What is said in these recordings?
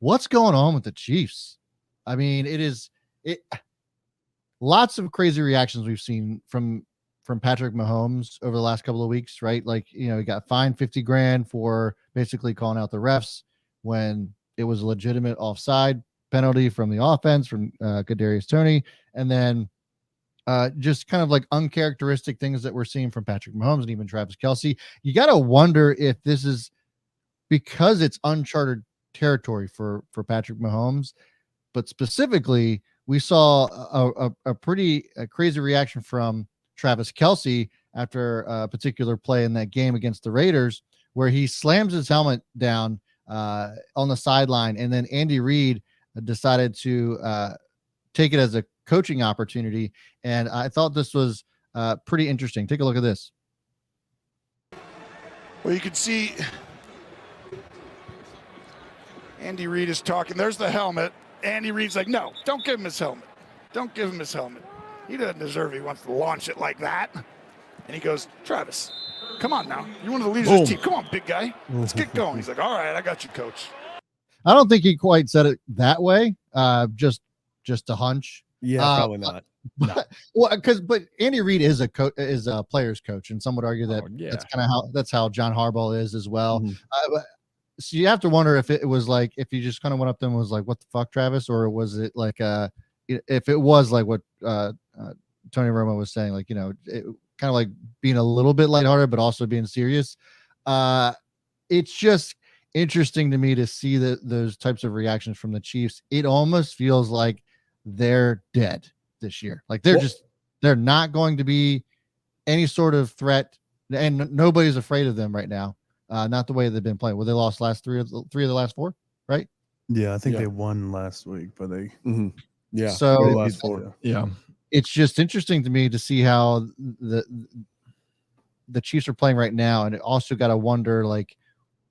what's going on with the Chiefs? I mean, lots of crazy reactions we've seen from Patrick Mahomes over the last couple of weeks, right? Like, he got fined $50,000 for basically calling out the refs when it was a legitimate offside penalty from the offense from Kadarius Toney, and then just kind of like uncharacteristic things that we're seeing from Patrick Mahomes and even Travis Kelce. You got to wonder if this is because it's uncharted territory for Patrick Mahomes, but specifically we saw a pretty crazy reaction from Travis Kelce after a particular play in that game against the Raiders, where he slams his helmet down on the sideline, and then Andy Reid decided to take it as a coaching opportunity. And I thought this was pretty interesting. Take a look at this. Well, you can see Andy Reid is talking. There's the helmet. Andy Reid's like, no, don't give him his helmet. Don't give him his helmet. He doesn't deserve it. He wants to launch it like that. And he goes, Travis, come on now. You're one of the leaders of this team. Come on, big guy. Let's get going. He's like, all right, I got you, coach. I don't think he quite said it that way. Just a hunch. Yeah, probably not. But Andy Reid is a player's coach, and some would argue that that's kind of that's how John Harbaugh is as well. Mm-hmm. So you have to wonder if it was like, if you just kind of went up to him and was like, "What the fuck, Travis?" or was it like if it was like what Tony Romo was saying, like, kind of like being a little bit lighthearted but also being serious. It's just interesting to me to see those types of reactions from the Chiefs. It almost feels like they're dead this year. Like they're not going to be any sort of threat, and nobody's afraid of them right now. Not the way they've been playing. Well, they lost three of the last four, right? Yeah, I think they won last week, but they So yeah, it's just interesting to me to see how the Chiefs are playing right now, and it also got to wonder like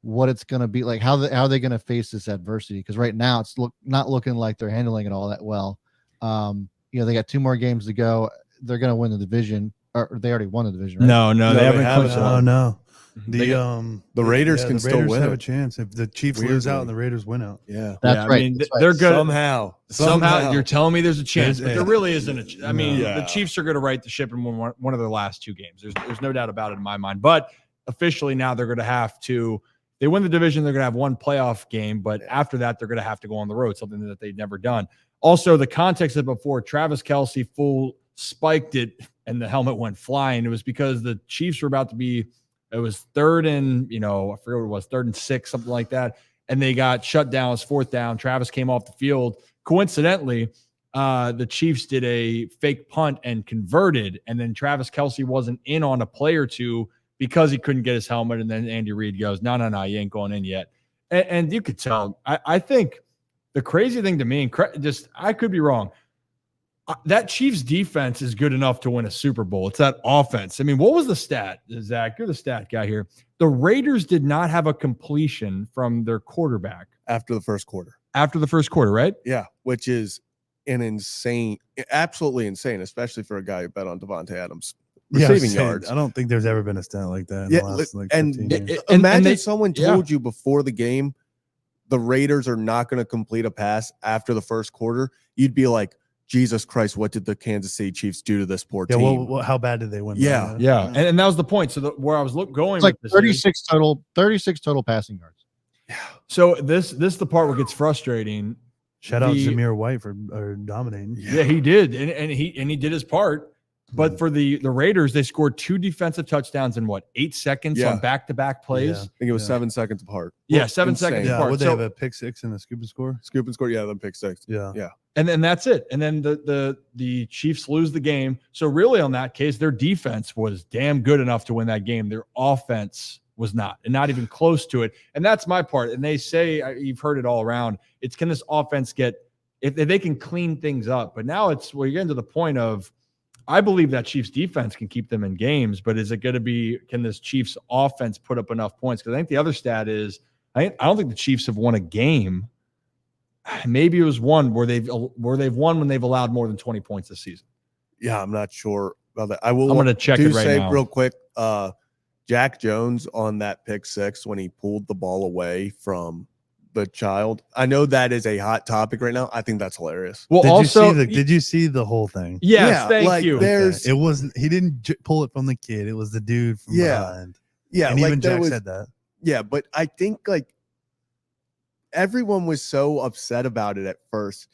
what it's going to be like. How are they going to face this adversity? Because right now it's not looking like they're handling it all that well. They got 2 more games to go. They're going to win the division, or they already won the division, right? No, they haven't clinched. Oh no. The Raiders can still win. Have a chance if the Chiefs lose out and the Raiders win out. Yeah, that's right. I mean, that's they're right. good. Somehow, you're telling me there's a chance, but there really isn't. I mean, Yeah. the Chiefs are going to right the ship and win one of their last 2 games. There's no doubt about it in my mind. But officially now they're going to have to. They win the division, they're going to have 1 playoff game, but after that, they're going to have to go on the road, something that they've never done. Also, the context of before, Travis Kelce full spiked it and the helmet went flying. It was because the Chiefs were about to be, it was 3rd and, I forget what it was, 3rd and 6, something like that. And they got shut down. It was 4th down. Travis came off the field. Coincidentally, the Chiefs did a fake punt and converted, and then Travis Kelce wasn't in on a play or two because he couldn't get his helmet. And then Andy Reid goes, no, you ain't going in yet. And you could tell. I think the crazy thing to me, and I could be wrong, that Chiefs defense is good enough to win a Super Bowl. It's that offense. I mean, what was the stat, Zach? You're the stat guy here. The Raiders did not have a completion from their quarterback after the first quarter. After the first quarter, right? Yeah, which is absolutely insane, especially for a guy who bet on Devontae Adams. Receiving yards. I don't think there's ever been a stat like that in the last 15 years. Imagine someone told you before the game the Raiders are not going to complete a pass after the first quarter. You'd be like, Jesus Christ, what did the Kansas City Chiefs do to this poor team? Well, how bad did they win? Yeah. And that was the point. So where I was going it's like with 36 total passing yards. Yeah. So this is the part where it gets frustrating. Shout out Zamir White for dominating. Yeah, he did. And he did his part. But for the Raiders, they scored 2 defensive touchdowns in 8 seconds on back-to-back plays. Yeah. I think it was 7 seconds apart. Yeah, 7 seconds apart. Would they have a pick 6 and a scoop and score? Scoop and score, then pick 6. Yeah. And then that's it. And then the Chiefs lose the game. So really, on that case, their defense was damn good enough to win that game. Their offense was not, and not even close to it. And that's my part. And they say, you've heard it all around, it's, can this offense get, if they can clean things up? But now it's, you're getting to the point of, I believe that Chiefs defense can keep them in games, but is it going to be, can this Chiefs offense put up enough points? Because I think the other stat is, I don't think the Chiefs have won a game. Maybe it was one where they've won when they've allowed more than 20 points this season. Yeah, I'm not sure about that. I'm going to check it right now. Real quick, Jack Jones on that pick 6 when he pulled the ball away from the child. I know that is a hot topic right now. I think that's hilarious. Well, did you see the whole thing? Yes, Yeah, thank like, you. there's- It wasn't. He didn't pull it from the kid. It was the dude from behind. Yeah, And like even there Jack was, said that. yeah, but I think like everyone was so upset about it at first,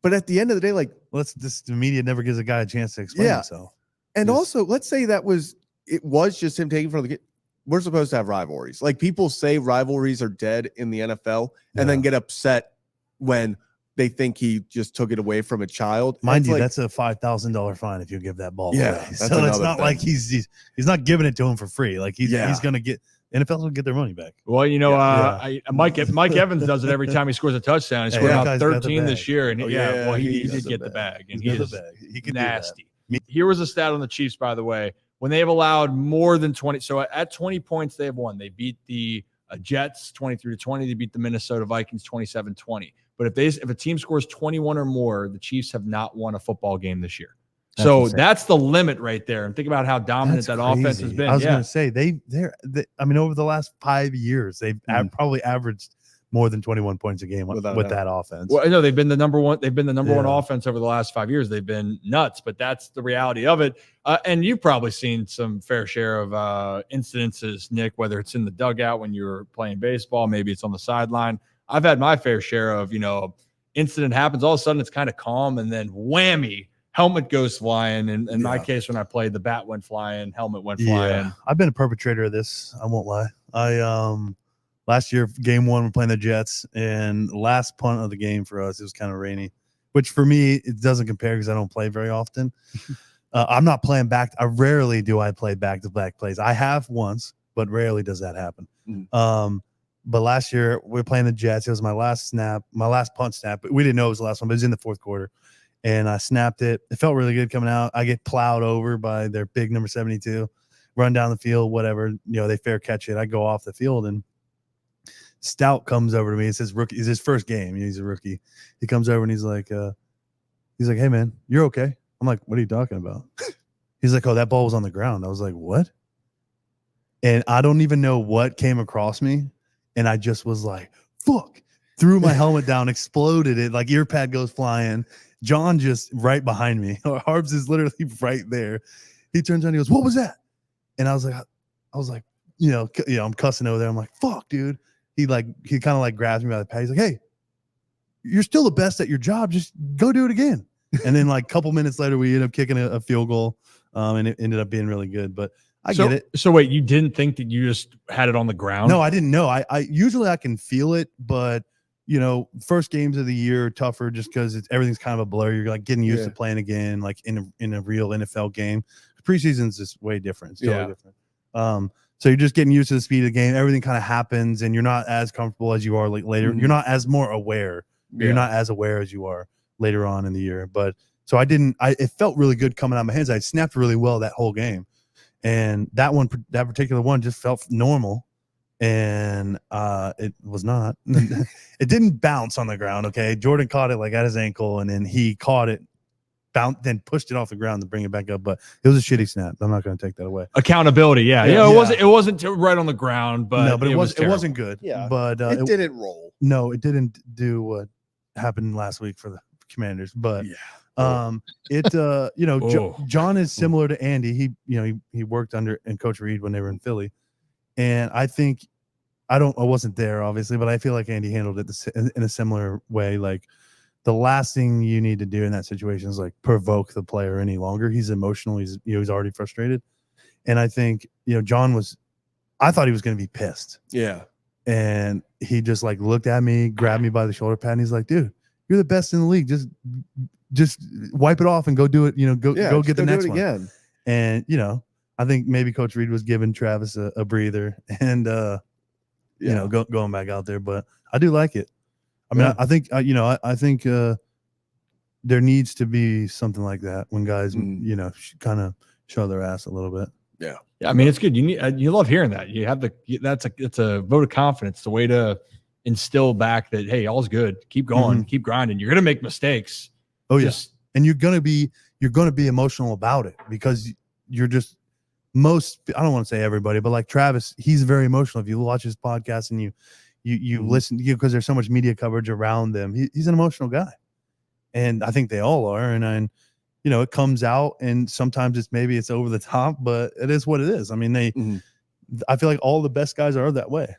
but at the end of the day, like, The media never gives a guy a chance to explain himself. and Just- also let's say it was just him taking from the kid. We're supposed to have rivalries. Like people say rivalries are dead in the NFL and then get upset when they think he just took it away from a child. Mind you, like, that's a $5,000 fine if you give that ball Yeah, away. that's So it's another not thing. like he's not giving it to him for free. Like he's gonna get NFL's gonna get their money back. Well, Mike Evans does it every time he scores a touchdown. He scored that about guy's got the 13 this bag. year, and Oh, he does did the get the bag. bag, and He's he got is the bag. He can do that. nasty. Here was a stat on the Chiefs, by the way. When they have allowed more than 20, so at 20 points, they have won. They beat the Jets 23-20. They beat the Minnesota Vikings 27-20. But if a team scores 21 or more, the Chiefs have not won a football game this year. So that's the limit right there. And think about how dominant That's that offense has crazy. been. I was gonna say I mean, over the last 5 years, they've probably averaged more than 21 points a game with that offense. Well, I know they've been the number one. They've been the number one Yeah. offense over the last 5 years. They've been nuts, but that's the reality of it. And you've probably seen some fair share of incidences, Nick, whether it's in the dugout when you're playing baseball, maybe it's on the sideline. I've had my fair share of, incident happens. All of a sudden it's kind of calm, and then whammy, helmet goes flying. And in my case, when I played, the bat went flying, helmet went flying. I've been a perpetrator of this. I won't lie. Last year, game one, we're playing the Jets, and last punt of the game for us, it was kind of rainy, which for me, it doesn't compare because I don't play very often. I'm not playing back. Rarely do I play back-to-back plays. I have once, but rarely does that happen. But last year, we were playing the Jets. It was my last punt snap. But we didn't know it was the last one, but it was in the fourth quarter. And I snapped it. It felt really good coming out. I get plowed over by their big number 72, run down the field, whatever. They fair catch it. I go off the field, and Stout comes over to me. It says rookie. It's his first game. He's a rookie. He comes over and he's like, "Hey man, you're okay." I'm like, "What are you talking about?" He's like, "Oh, that ball was on the ground." I was like, "What?" And I don't even know what came across me, and I just was like, "Fuck!" Threw my helmet down, exploded it, like ear pad goes flying. John just right behind me. Harbs is literally right there. He turns around, he goes, "What was that?" And I was like, I'm cussing over there. I'm like, "Fuck, dude." He kind of like grabs me by the pad. He's like, "Hey, you're still the best at your job. Just go do it again." And then like a couple minutes later, we ended up kicking a field goal, and it ended up being really good. But I get it. So wait, you didn't think that you just had it on the ground? No, I didn't know. I usually I can feel it, but first games of the year are tougher just because everything's kind of a blur. You're like getting used to playing again, like in a real NFL game. Preseason's just way different. It's totally different. So you're just getting used to the speed of the game. Everything kind of happens, and you're not as comfortable as you are later. You're not as more aware. You're not as aware as you are later on in the year. But so it felt really good coming out of my hands. I snapped really well that whole game, and that particular one just felt normal, and it was not. It didn't bounce on the ground. Okay, Jordan caught it like at his ankle, and then he caught it, then pushed it off the ground to bring it back up. But it was a shitty snap. I'm not going to take that away. Accountability, it wasn't right on the ground, but no, but it terrible. wasn't good. Yeah, but it didn't roll. No, it didn't do what happened last week for the Commanders. But John is similar to Andy. He worked under and Coach Reid when they were in Philly, and I think I wasn't there obviously, but I feel like Andy handled it in a similar way. Like the last thing you need to do in that situation is like provoke the player any longer. He's emotional. He's already frustrated, and I think John I thought he was going to be pissed. Yeah. And he just like looked at me, grabbed me by the shoulder pad, and he's like, "Dude, you're the best in the league. Just wipe it off and go do it. Go get the next one again." And I think maybe Coach Reid was giving Travis a breather and going back out there. But I do like it. I mean, I think I think there needs to be something like that when guys kind of show their ass a little bit. Yeah. Yeah, I mean, it's good. You love hearing that. It's a vote of confidence. The way to instill back that, hey, all's good. Keep going, keep grinding. You're gonna make mistakes. Oh yes, and you're gonna be emotional about it because you're just I don't want to say everybody, but like Travis, he's very emotional. If you watch his podcast and you listen because there's so much media coverage around them. He's an emotional guy, and I think they all are. And it comes out, and sometimes it's over the top, but it is what it is. I mean, I feel like all the best guys are that way.